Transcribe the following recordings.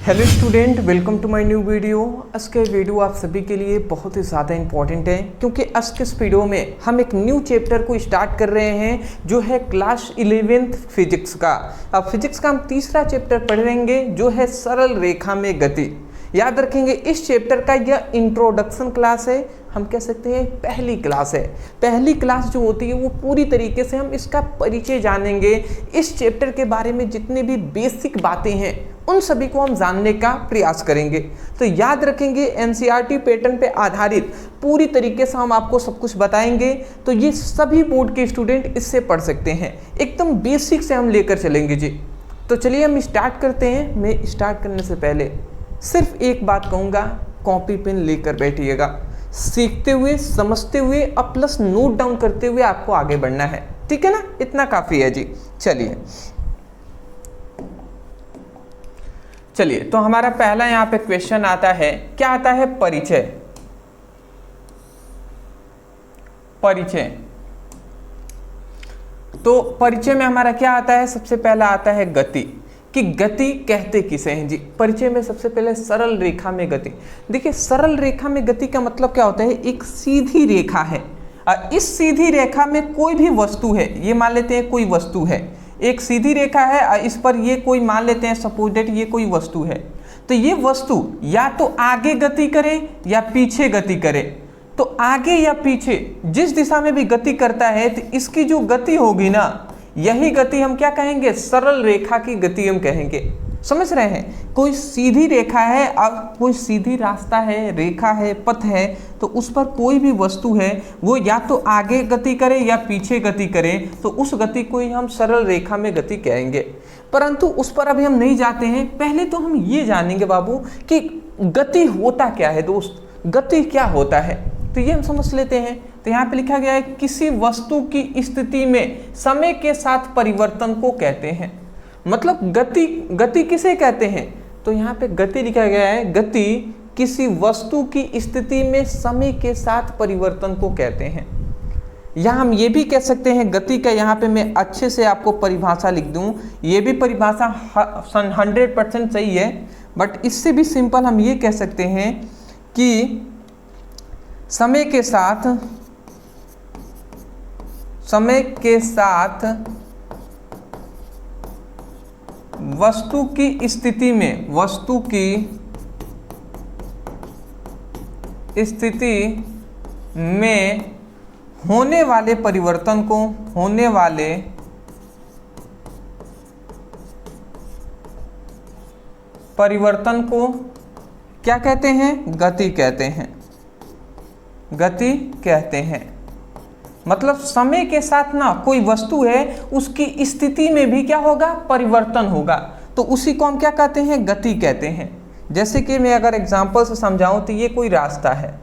Hello student, welcome to my new video. आज के video आप सभी के लिए बहुत ही ज़्यादा इंपॉर्टेंट है क्योंकि आज के इस वीडियो में हम एक न्यू चैप्टर को स्टार्ट कर रहे हैं जो है क्लास 11th फिजिक्स का। अब फिजिक्स का हम तीसरा चैप्टर पढ़ेंगे जो है सरल रेखा में गति। याद रखेंगे इस चैप्टर का यह इंट्रोडक्शन क्लास है, हम कह सकते हैं पहली क्लास है। पहली क्लास जो होती है वो पूरी तरीके से हम इसका परिचय जानेंगे। इस चैप्टर के बारे में जितने भी बेसिक बातें हैं उन सभी को हम जानने का प्रयास करेंगे। तो याद रखेंगे एनसीईआरटी पैटर्न पे आधारित पूरी तरीके से हम आपको सब कुछ बताएंगे, तो ये सभी बोर्ड के स्टूडेंट इससे पढ़ सकते हैं। एकदम बेसिक से हम लेकर चलेंगे जी। तो चलिए हम स्टार्ट करते हैं। मैं स्टार्ट करने से पहले सिर्फ एक बात कहूँगा, कॉपी पेन लेकर बैठिएगा। सीखते हुए, समझते हुए और प्लस नोट डाउन करते हुए आपको आगे बढ़ना है, ठीक है ना? इतना काफ़ी है जी। चलिए तो हमारा पहला यहाँ पे क्वेश्चन आता है, क्या आता है? परिचय। तो परिचय में हमारा क्या आता है? सबसे पहला आता है गति, कि गति कहते किसे हैं जी। परिचय में सबसे पहले सरल रेखा में गति। देखिए सरल रेखा में गति का मतलब क्या होता है? एक सीधी रेखा है, इस सीधी रेखा में कोई भी वस्तु है, ये मान लेते हैं कोई वस्तु है, एक सीधी रेखा है, इस पर ये कोई मान लेते हैं सपोज दैट ये कोई वस्तु है, तो ये वस्तु या तो आगे गति करे या पीछे गति करे। तो आगे या पीछे जिस दिशा में भी गति करता है तो इसकी जो गति होगी ना, यही गति हम क्या कहेंगे? सरल रेखा की गति हम कहेंगे। समझ रहे हैं? कोई सीधी रेखा है, अब कोई सीधी रास्ता है, रेखा है, पथ है, तो उस पर कोई भी वस्तु है वो या तो आगे गति करे या पीछे गति करे, तो उस गति को ही हम सरल रेखा में गति कहेंगे। परंतु उस पर अभी हम नहीं जाते हैं। पहले तो हम ये जानेंगे बाबू कि गति होता क्या है। दोस्त, गति क्या होता है तो ये हम समझ लेते हैं। तो यहाँ पे लिखा गया है किसी वस्तु की स्थिति में समय के साथ परिवर्तन को कहते हैं। मतलब गति किसे कहते हैं? तो यहाँ पे गति लिखा गया है, गति किसी वस्तु की स्थिति में समय के साथ परिवर्तन को कहते हैं। यहाँ हम ये भी कह सकते हैं गति का, यहाँ पे मैं अच्छे से आपको परिभाषा लिख दूँ, ये भी परिभाषा 100% सही है, बट इससे भी सिंपल हम ये कह सकते हैं कि समय के साथ वस्तु की स्थिति में होने वाले परिवर्तन को क्या कहते हैं? गति कहते हैं। मतलब समय के साथ ना कोई वस्तु है, उसकी स्थिति में भी क्या होगा? परिवर्तन होगा, तो उसी को हम क्या कहते हैं? गति कहते हैं। जैसे कि मैं अगर एग्जांपल से समझाऊं तो ये कोई रास्ता है,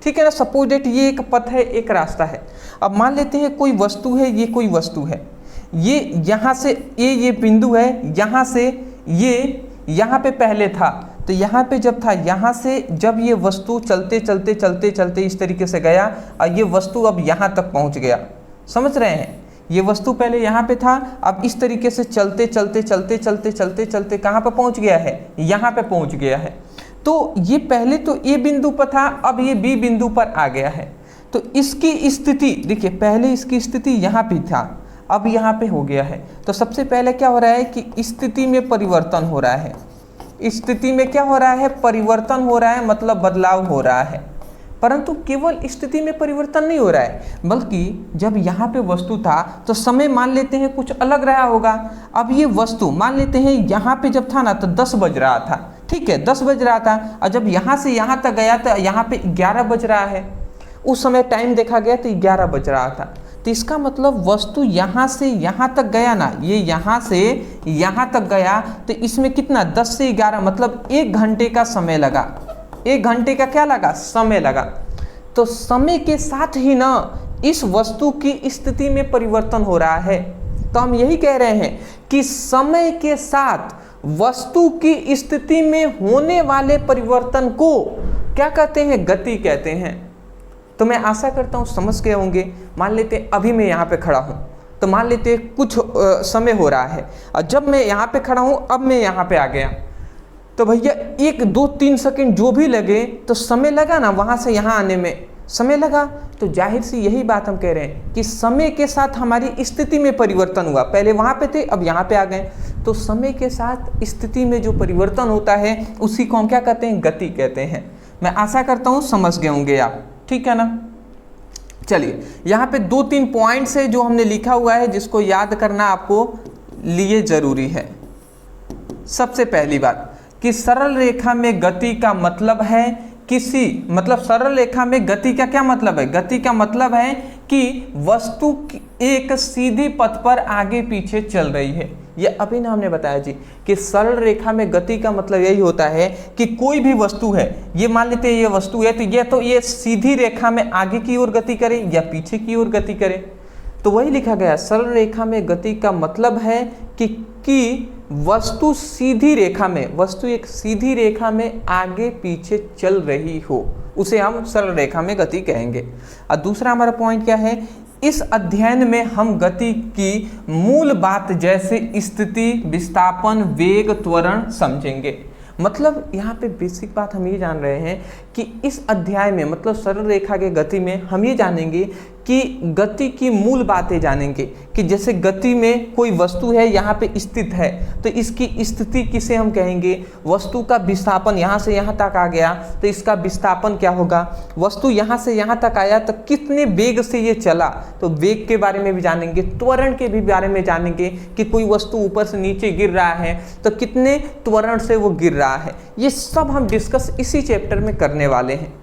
ठीक है ना? सपोज दैट ये एक पथ है, एक रास्ता है। अब मान लेते हैं कोई वस्तु है, ये कोई वस्तु है, ये यहाँ से ये बिंदु है, यहाँ से ये यहाँ पे पहले था, तो यहाँ पे जब था, यहाँ से जब ये वस्तु चलते इस तरीके से गया और ये वस्तु अब यहाँ तक पहुँच गया। समझ रहे हैं? ये वस्तु पहले यहाँ पे था, अब इस तरीके से चलते कहाँ पे पहुँच गया है? यहाँ पे पहुँच गया है। तो ये पहले तो ए बिंदु पर था, अब ये बी बिंदु पर आ गया है। तो इसकी स्थिति देखिए, पहले इसकी स्थिति यहाँ पे था, अब यहाँ पे हो गया है। तो सबसे पहले क्या हो रहा है कि स्थिति में परिवर्तन हो रहा है। स्थिति में क्या हो रहा है? परिवर्तन हो रहा है, मतलब बदलाव हो रहा है। परंतु केवल स्थिति में परिवर्तन नहीं हो रहा है, बल्कि जब यहाँ पे वस्तु था तो समय मान लेते हैं कुछ अलग रहा होगा। अब ये वस्तु मान लेते हैं यहाँ पे जब था ना तो 10 बज रहा था, ठीक है, 10 बज रहा था, और जब यहाँ से यहाँ तक गया तो यहाँ पे 11 बज रहा है। उस समय टाइम देखा गया तो 11 बज रहा था। तो इसका मतलब वस्तु यहाँ से यहाँ तक गया ना, ये यहाँ से यहाँ तक गया, तो इसमें कितना? 10 से 11 मतलब 1 घंटे का समय लगा। 1 घंटे का क्या लगा? समय लगा। तो समय के साथ ही ना इस वस्तु की स्थिति में परिवर्तन हो रहा है। तो हम यही कह रहे हैं कि समय के साथ वस्तु की स्थिति में होने वाले परिवर्तन को क्या कहते हैं? गति कहते हैं। तो मैं आशा करता हूँ समझ गए होंगे। मान लेते अभी मैं यहाँ पे खड़ा हूँ, तो मान लेते कुछ समय हो रहा है, और जब मैं यहाँ पे खड़ा हूँ अब मैं यहाँ पे आ गया, तो भैया 1 2 3 सेकंड जो भी लगे तो समय लगा ना, वहाँ से यहाँ आने में समय लगा। तो जाहिर सी यही बात हम कह रहे हैं कि समय के साथ हमारी स्थिति में परिवर्तन हुआ। पहले वहाँ पे थे, अब यहाँ पे आ गए। तो समय के साथ स्थिति में जो परिवर्तन होता है उसी को हम क्या कहते हैं, गति कहते हैं। मैं आशा करता हूँ समझ गए होंगे आप, ठीक है ना। चलिए यहाँ पे 2-3 पॉइंट्स है जो हमने लिखा हुआ है, जिसको याद करना आपको लिए जरूरी है। सबसे पहली बात कि सरल रेखा में गति का मतलब है सरल रेखा में गति का क्या मतलब है? गति का मतलब है कि वस्तु एक सीधी पथ पर आगे पीछे चल रही है। ये अभी ना हमने बताया जी कि सरल रेखा में गति का मतलब यही होता है कि कोई भी वस्तु है, ये मान लेते हैं ये वस्तु है, तो ये सीधी रेखा में आगे की ओर गति करे या पीछे की ओर गति करे। तो वही लिखा गया, सरल रेखा में गति का मतलब है कि वस्तु एक सीधी रेखा में आगे पीछे चल रही हो, उसे हम सरल रेखा में गति कहेंगे। और दूसरा हमारा पॉइंट क्या है, इस अध्ययन में हम गति की मूल बात जैसे स्थिति, विस्थापन, वेग, त्वरण समझेंगे। मतलब यहाँ पे बेसिक बात हम ये जान रहे हैं कि इस अध्याय में मतलब सरल रेखा के गति में हम ये जानेंगे कि गति की मूल बातें जानेंगे कि जैसे गति में कोई वस्तु है यहाँ पे स्थित है, तो इसकी स्थिति किसे हम कहेंगे। वस्तु का विस्थापन यहाँ से यहाँ तक आ गया तो इसका विस्थापन क्या होगा। वस्तु यहाँ से यहाँ तक आया तो कितने वेग से ये चला, तो वेग के बारे में भी जानेंगे। त्वरण के भी बारे में जानेंगे कि कोई वस्तु ऊपर से नीचे गिर रहा है तो कितने त्वरण से वो गिर रहा है। ये सब हम डिस्कस इसी चैप्टर में करने वाले हैं।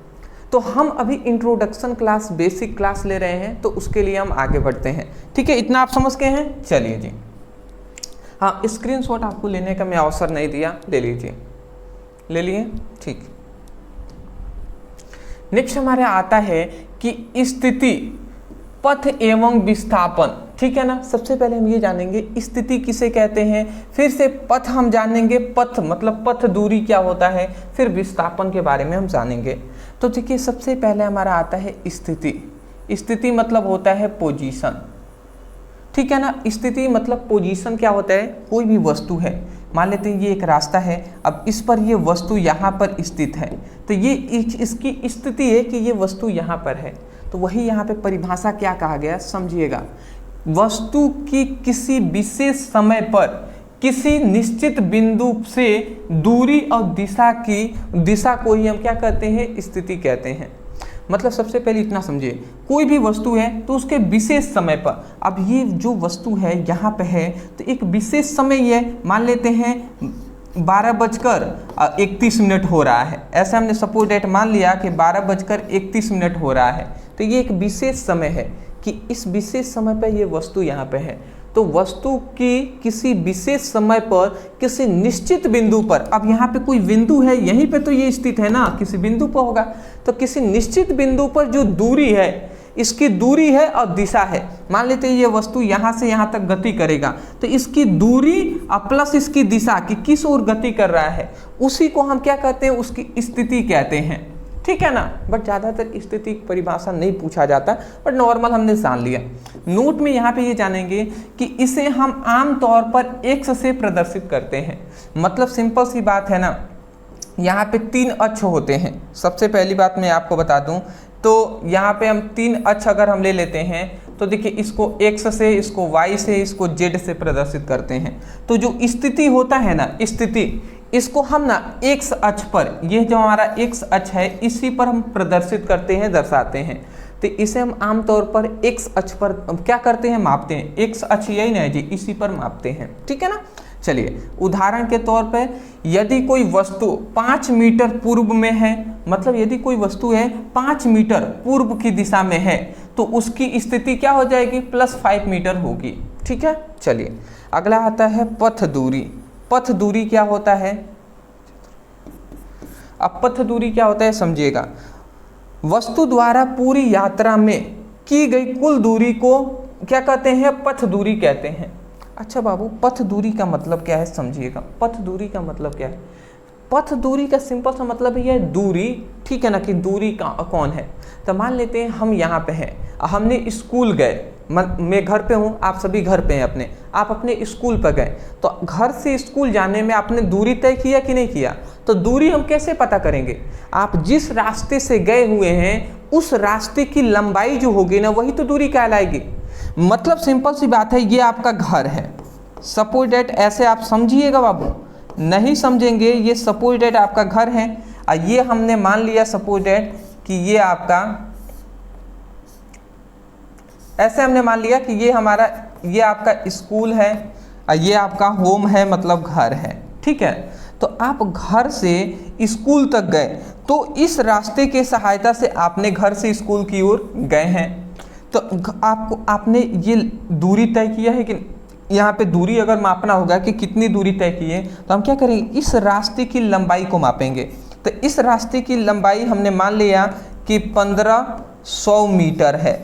तो हम अभी इंट्रोडक्शन क्लास, बेसिक क्लास ले रहे हैं, तो उसके लिए हम आगे बढ़ते हैं। ठीक है, इतना आप समझ गए हैं। चलिए जी, हाँ स्क्रीनशॉट आपको लेने का मैं अवसर नहीं दिया, ले लीजिए, ले लिए, ठीक। नेक्स्ट हमारे आता है कि स्थिति, पथ एवं विस्थापन। ठीक है ना। सबसे पहले हम ये जानेंगे स्थिति किसे कहते हैं, फिर से पथ हम जानेंगे, पथ मतलब पथ दूरी क्या होता है, फिर विस्थापन के बारे में हम जानेंगे। तो देखिए सबसे पहले हमारा आता है स्थिति। स्थिति मतलब होता है पोजीशन। ठीक है ना। स्थिति मतलब पोजीशन क्या होता है, कोई भी वस्तु है, मान लेते हैं ये एक रास्ता है, अब इस पर ये वस्तु यहाँ पर स्थित है, तो ये इसकी स्थिति है कि ये वस्तु यहाँ पर है। तो वही यहाँ पे परिभाषा क्या कहा गया समझिएगा, वस्तु की किसी विशेष समय पर किसी निश्चित बिंदु से दूरी और दिशा को ही हम क्या कहते हैं, स्थिति कहते हैं। मतलब सबसे पहले इतना समझिए, कोई भी वस्तु है तो उसके विशेष समय पर, अब ये जो वस्तु है यहाँ पे है तो एक विशेष समय है, मान लेते हैं 12:31 हो रहा है, ऐसा हमने सपोज डेट मान लिया कि 12:31 हो रहा है, तो ये एक विशेष समय है कि इस विशेष समय पर ये वस्तु यहाँ पे है। तो वस्तु की किसी विशेष समय पर किसी निश्चित बिंदु पर, अब यहाँ पे कोई बिंदु है, यहीं पे तो ये स्थित है ना, किसी बिंदु पर होगा, तो किसी निश्चित बिंदु पर जो दूरी है, इसकी दूरी है और दिशा है। मान लेते हैं ये वस्तु यहाँ से यहाँ तक गति करेगा, तो इसकी दूरी और प्लस इसकी दिशा कि किस ओर गति कर रहा है, उसी को हम क्या कहते हैं, उसकी स्थिति कहते हैं। ठीक है ना। बट ज़्यादातर स्थिति की परिभाषा नहीं पूछा जाता, बट नॉर्मल हमने जान लिया। नोट में यहाँ पे ये जानेंगे कि इसे हम आम तौर पर एक्स से प्रदर्शित करते हैं। मतलब सिंपल सी बात है ना, यहाँ पे 3 अक्ष होते हैं। सबसे पहली बात मैं आपको बता दूं तो यहाँ पे हम 3 अक्ष अगर हम ले लेते हैं तो देखिए इसको x से, इसको y से, इसको z से प्रदर्शित करते हैं। तो जो स्थिति होता है ना, स्थिति, इसको हम ना x अक्ष पर, ये जो हमारा x अक्ष है इसी पर हम प्रदर्शित करते हैं, दर्शाते हैं। तो इसे हम आमतौर पर x अक्ष पर क्या करते हैं, मापते हैं। x अक्ष यही ना है जी, इसी पर मापते हैं। ठीक है ना। चलिए उदाहरण के तौर पर यदि कोई वस्तु 5 मीटर पूर्व में है, मतलब यदि कोई वस्तु है 5 मीटर पूर्व की दिशा में है तो उसकी स्थिति क्या हो जाएगी, +5 मीटर होगी। ठीक है। चलिए अगला आता है पथ दूरी। पथ दूरी क्या होता है, अब पथ दूरी क्या होता है समझिएगा, वस्तु द्वारा पूरी यात्रा में की गई कुल दूरी को क्या कहते हैं, पथ दूरी कहते हैं। अच्छा बाबू, पथ दूरी का मतलब क्या है समझिएगा। पथ दूरी का मतलब क्या है, पथ दूरी का सिंपल सा मतलब है दूरी। ठीक है ना, कि दूरी कौन है। तो मान लेते हैं हम यहाँ पे हैं, हमने स्कूल गए, मैं घर पे हूँ, आप सभी घर पे हैं अपने, आप अपने स्कूल पर गए, तो घर से स्कूल जाने में आपने दूरी तय किया कि नहीं किया, तो दूरी हम कैसे पता करेंगे? आप जिस रास्ते से गए हुए हैं उस रास्ते की लंबाई जो होगी ना वही तो दूरी कहलाएगी। मतलब सिंपल सी बात है, ये आपका घर है, सपोज दैट, ऐसे आप समझिएगा बाबू, नहीं समझेंगे, ये सपोज दैट आपका घर है और ये हमने मान लिया सपोज दैट कि ये आपका, ऐसे हमने मान लिया कि ये हमारा, ये आपका स्कूल है और ये आपका होम है, मतलब घर है, ठीक है। तो आप घर से स्कूल तक गए तो इस रास्ते के सहायता से आपने घर से स्कूल की ओर गए हैं, तो आपने ये दूरी तय किया है कि यहाँ पे दूरी अगर मापना होगा कि कितनी दूरी तय की है, तो हम क्या करेंगे, इस रास्ते की लंबाई को मापेंगे। तो इस रास्ते की लंबाई हमने मान लिया कि 1500 मीटर है,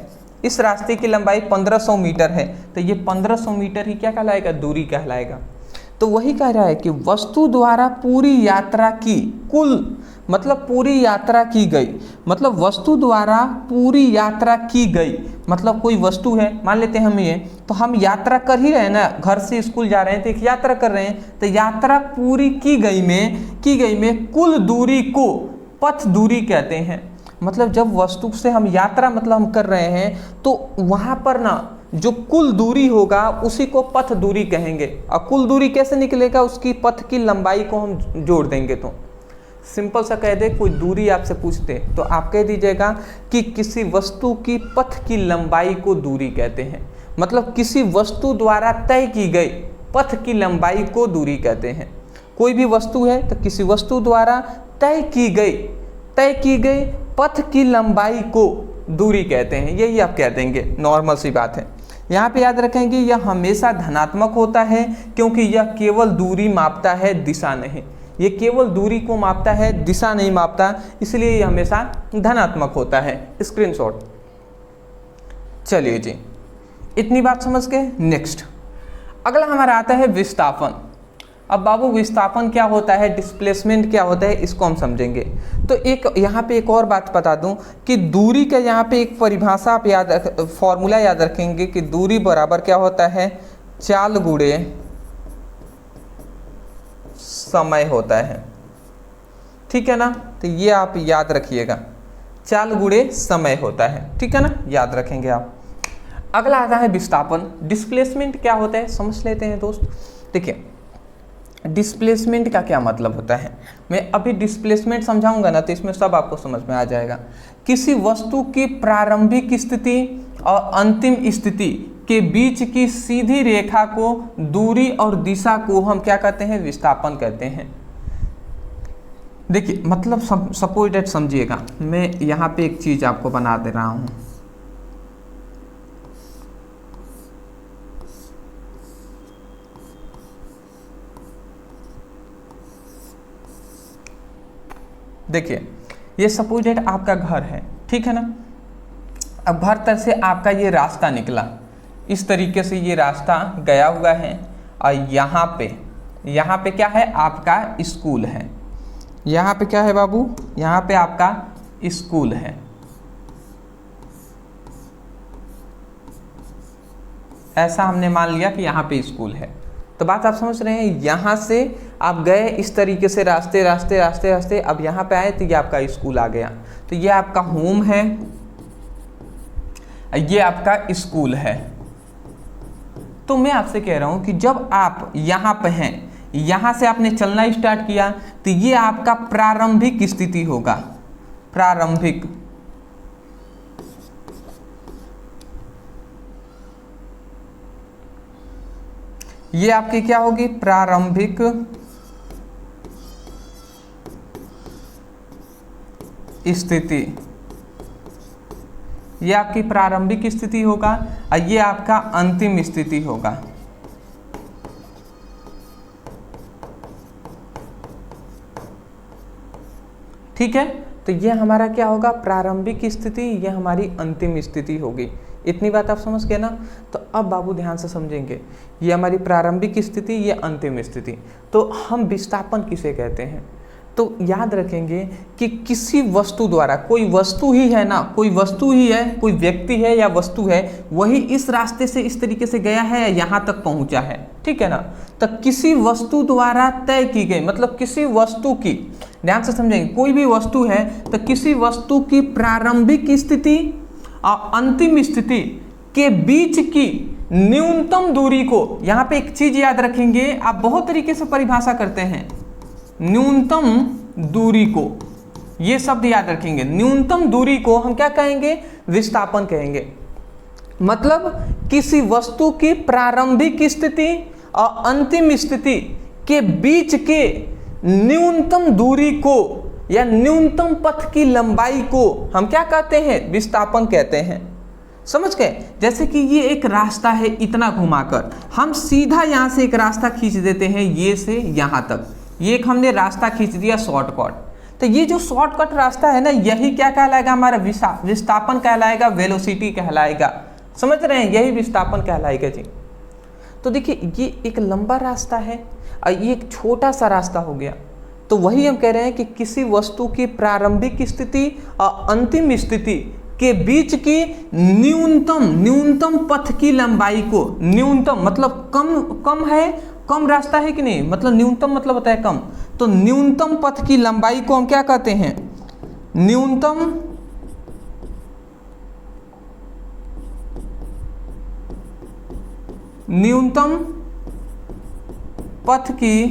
इस रास्ते की लंबाई 1500 मीटर है, तो ये 1500 मीटर ही क्या कहलाएगा, दूरी कहलाएगा। तो वही कह रहा है कि वस्तु द्वारा पूरी यात्रा की कुल, मतलब पूरी यात्रा की गई, मतलब वस्तु द्वारा पूरी यात्रा की गई, मतलब कोई वस्तु है, मान लेते हैं हम ये, तो हम यात्रा कर ही रहे हैं ना, घर से स्कूल जा रहे हैं तो एक यात्रा कर रहे हैं, तो यात्रा पूरी की गई में कुल दूरी को पथ दूरी कहते हैं। मतलब जब वस्तु से हम यात्रा मतलब हम कर रहे हैं तो वहाँ पर ना जो कुल दूरी होगा उसी को पथ दूरी कहेंगे। और कुल दूरी कैसे निकलेगा, उसकी पथ की लंबाई को हम जोड़ देंगे। तो सिंपल सा कह दे, कोई दूरी आपसे पूछते तो आप कह दीजिएगा कि किसी वस्तु की पथ की लंबाई को दूरी कहते हैं। मतलब किसी वस्तु द्वारा तय की गई पथ की लंबाई को दूरी कहते हैं। कोई भी वस्तु है तो किसी वस्तु द्वारा तय की गई पथ की लंबाई को दूरी कहते हैं, यही आप कह देंगे, नॉर्मल सी बात है। यहाँ पे याद रखेंगे यह हमेशा धनात्मक होता है क्योंकि यह केवल दूरी मापता है, दिशा नहीं। ये केवल दूरी को मापता है, दिशा नहीं मापता, इसलिए ये हमेशा धनात्मक होता है। स्क्रीनशॉट। चलिए जी, इतनी बात समझ के नेक्स्ट अगला हमारा आता है विस्थापन। अब बाबू विस्थापन क्या होता है, डिस्प्लेसमेंट क्या होता है, इसको हम समझेंगे। तो एक यहाँ पे एक और बात बता दूं कि दूरी का यहाँ पे एक परिभाषा आप फॉर्मूला याद रखेंगे कि दूरी बराबर क्या होता है, चाल गुणे समय होता है, ठीक है ना। तो ये आप याद रखिएगा, चाल गुणे समय होता है, ठीक है ना, याद रखेंगे आप। अगला आता है विस्थापन। डिस्प्लेसमेंट क्या होता है समझ लेते हैं दोस्त। देखिए डिस्प्लेसमेंट का क्या मतलब होता है, मैं अभी डिस्प्लेसमेंट समझाऊंगा ना तो इसमें सब आपको समझ में आ जाएगा। किसी वस्तु की प्रारंभिक स्थिति और अंतिम स्थिति के बीच की सीधी रेखा को, दूरी और दिशा को हम क्या कहते हैं, विस्थापन कहते हैं। देखिए मतलब सपोज दैट समझिएगा, मैं यहाँ पे एक चीज आपको बना दे रहा हूँ। देखिए ये सपोज दैट आपका घर है, ठीक है ना। अब घर तक से आपका ये रास्ता निकला, इस तरीके से ये रास्ता गया हुआ है और यहाँ पे क्या है, आपका स्कूल है। यहाँ पे क्या है बाबू, यहाँ पे आपका स्कूल है। ऐसा हमने मान लिया कि यहाँ पे स्कूल है। तो बात आप समझ रहे हैं, यहाँ से आप गए इस तरीके से रास्ते रास्ते रास्ते रास्ते, अब यहाँ पे आए तो ये आपका स्कूल आ गया। तो ये आपका होम है, ये आपका स्कूल है। तो मैं आपसे कह रहा हूँ कि जब आप यहाँ पे हैं, यहाँ से आपने चलना स्टार्ट किया तो ये आपका प्रारंभिक स्थिति होगा, प्रारंभिक। ये आपकी क्या होगी, प्रारंभिक स्थिति। ये आपकी प्रारंभिक स्थिति होगा और ये आपका अंतिम स्थिति होगा। ठीक है, तो ये हमारा क्या होगा, प्रारंभिक स्थिति, ये हमारी अंतिम स्थिति होगी। इतनी बात आप समझ गए ना। तो अब बाबू ध्यान से समझेंगे, ये हमारी प्रारंभिक स्थिति, ये अंतिम स्थिति। तो हम विस्थापन किसे कहते हैं, तो याद रखेंगे कि किसी वस्तु द्वारा, कोई वस्तु ही है ना, कोई वस्तु ही है, कोई व्यक्ति है या वस्तु है, वही इस रास्ते से इस तरीके से गया है या यहाँ तक पहुँचा है, ठीक है ना। तो किसी वस्तु द्वारा तय की गई, मतलब किसी वस्तु की, ध्यान से समझेंगे, कोई भी वस्तु है तो किसी वस्तु की प्रारंभिक स्थिति और अंतिम स्थिति के बीच की न्यूनतम दूरी को, यहाँ पे एक चीज याद रखेंगे, आप बहुत तरीके से परिभाषा करते हैं, न्यूनतम दूरी को, ये शब्द याद रखेंगे, न्यूनतम दूरी को हम क्या कहेंगे, विस्थापन कहेंगे। मतलब किसी वस्तु की प्रारंभिक स्थिति और अंतिम स्थिति के बीच के न्यूनतम दूरी को या न्यूनतम पथ की लंबाई को हम क्या कहते हैं, विस्थापन कहते हैं। समझ गए। जैसे कि ये एक रास्ता है, इतना घुमाकर हम सीधा यहाँ से एक रास्ता खींच देते हैं, ये से यहाँ तक, ये एक हमने रास्ता खींच दिया शॉर्टकट। तो ये जो शॉर्टकट रास्ता है ना, यही क्या कहलाएगा, हमारा विस्थापन कहलाएगा, वेलोसिटी कहलाएगा। समझ रहे हैं, यही विस्थापन कहलाएगा जी। तो देखिए ये एक लंबा रास्ता है और ये एक छोटा सा रास्ता हो गया। तो वही हम कह रहे हैं कि किसी वस्तु की प्रारंभिक स्थिति और अंतिम स्थिति के बीच की न्यूनतम पथ की लंबाई को, न्यूनतम मतलब कम है, कम रास्ता है कि नहीं, मतलब न्यूनतम मतलब होता है कम, तो न्यूनतम पथ की लंबाई को हम क्या कहते हैं, न्यूनतम पथ की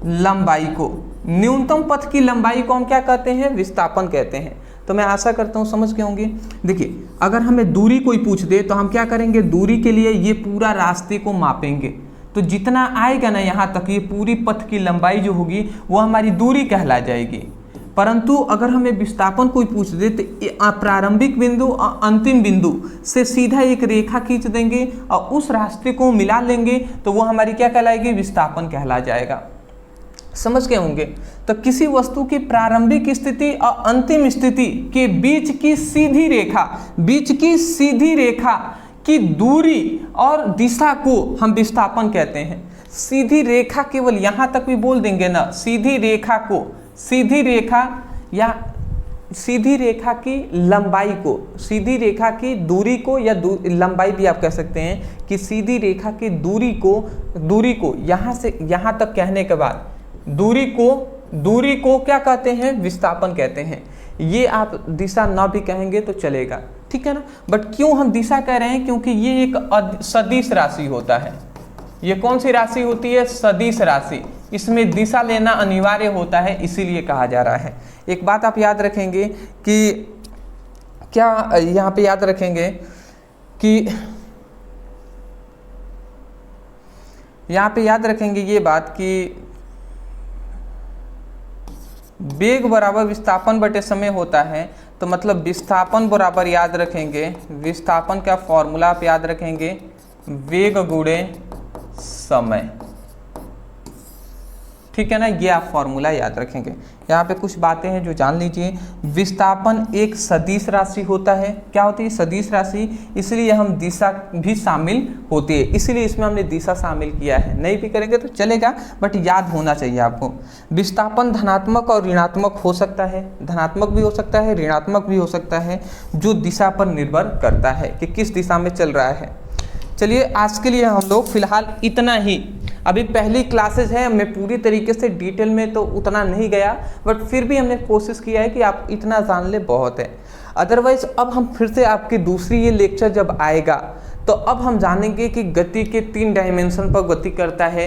लंबाई को, न्यूनतम पथ की लंबाई को हम क्या कहते हैं, विस्थापन कहते हैं। तो मैं आशा करता हूँ समझ गए होंगे। देखिए अगर हमें दूरी कोई पूछ दे तो हम क्या करेंगे, दूरी के लिए ये पूरा रास्ते को मापेंगे, तो जितना आएगा ना यहाँ तक, ये पूरी पथ की लंबाई जो होगी वो हमारी दूरी कहला जाएगी। परंतु अगर हमें विस्थापन कोई पूछ दे तो प्रारंभिक बिंदु और अंतिम बिंदु से सीधा एक रेखा खींच देंगे और उस रास्ते को मिला लेंगे, तो वो हमारी क्या कहलाएगी, विस्थापन कहला जाएगा। समझ गए होंगे। तो किसी वस्तु की प्रारंभिक स्थिति और अंतिम स्थिति के बीच की सीधी रेखा की दूरी और दिशा को हम विस्थापन कहते हैं। सीधी रेखा केवल यहाँ तक भी बोल देंगे ना, सीधी रेखा को, सीधी रेखा या सीधी रेखा की लंबाई को, सीधी रेखा की दूरी को या लंबाई भी आप कह सकते हैं कि सीधी रेखा की दूरी को यहाँ से यहाँ तक कहने के बाद दूरी को क्या कहते हैं, विस्थापन कहते हैं। ये आप दिशा ना भी कहेंगे तो चलेगा, ठीक है ना। बट क्यों हम दिशा कह रहे हैं, क्योंकि ये एक सदिश राशि होता है। ये कौन सी राशि होती है, सदिश राशि, इसमें दिशा लेना अनिवार्य होता है, इसीलिए कहा जा रहा है। एक बात आप याद रखेंगे कि क्या यहाँ पे याद रखेंगे कि यहाँ पे याद रखेंगे ये बात कि वेग बराबर विस्थापन बटे समय होता है। तो मतलब विस्थापन बराबर याद रखेंगे, विस्थापन का फॉर्मूला आप याद रखेंगे, वेग गुणे समय, ठीक है ना। ये आप फॉर्मूला याद रखेंगे। यहाँ पे कुछ बातें हैं जो जान लीजिए। विस्थापन एक सदिश राशि होता है। क्या होती है, सदिश राशि, इसलिए हम दिशा भी शामिल होती है, इसलिए इसमें हमने दिशा शामिल किया है। नहीं भी करेंगे तो चलेगा, बट याद होना चाहिए आपको। विस्थापन धनात्मक और ऋणात्मक हो सकता है, धनात्मक भी हो सकता है, ऋणात्मक भी हो सकता है, जो दिशा पर निर्भर करता है कि किस दिशा में चल रहा है। चलिए आज के लिए हम लोग फिलहाल इतना ही। अभी पहली क्लासेज है, मैं पूरी तरीके से डिटेल में तो उतना नहीं गया, बट फिर भी हमने कोशिश किया है कि आप इतना जान ले, बहुत है। अदरवाइज अब हम फिर से आपकी दूसरी ये लेक्चर जब आएगा तो अब हम जानेंगे कि गति के 3 डायमेंशन पर गति करता है,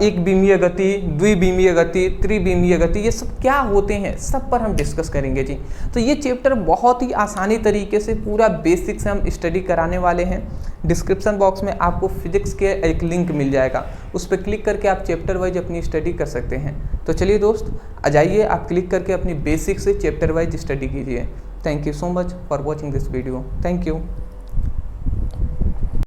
एक बीमीय गति, द्विबीमीय गति, त्रिबीमीय गति, ये सब क्या होते हैं, सब पर हम डिस्कस करेंगे जी। तो ये चैप्टर बहुत ही आसानी तरीके से पूरा बेसिक से हम स्टडी कराने वाले हैं। डिस्क्रिप्शन बॉक्स में आपको फिजिक्स के एक लिंक मिल जाएगा, उस पर क्लिक करके आप चैप्टर वाइज अपनी स्टडी कर सकते हैं। तो चलिए दोस्त, आ जाइए, आप क्लिक करके अपनी बेसिक से चैप्टर वाइज स्टडी कीजिए। Thank you so much for watching this video. Thank you.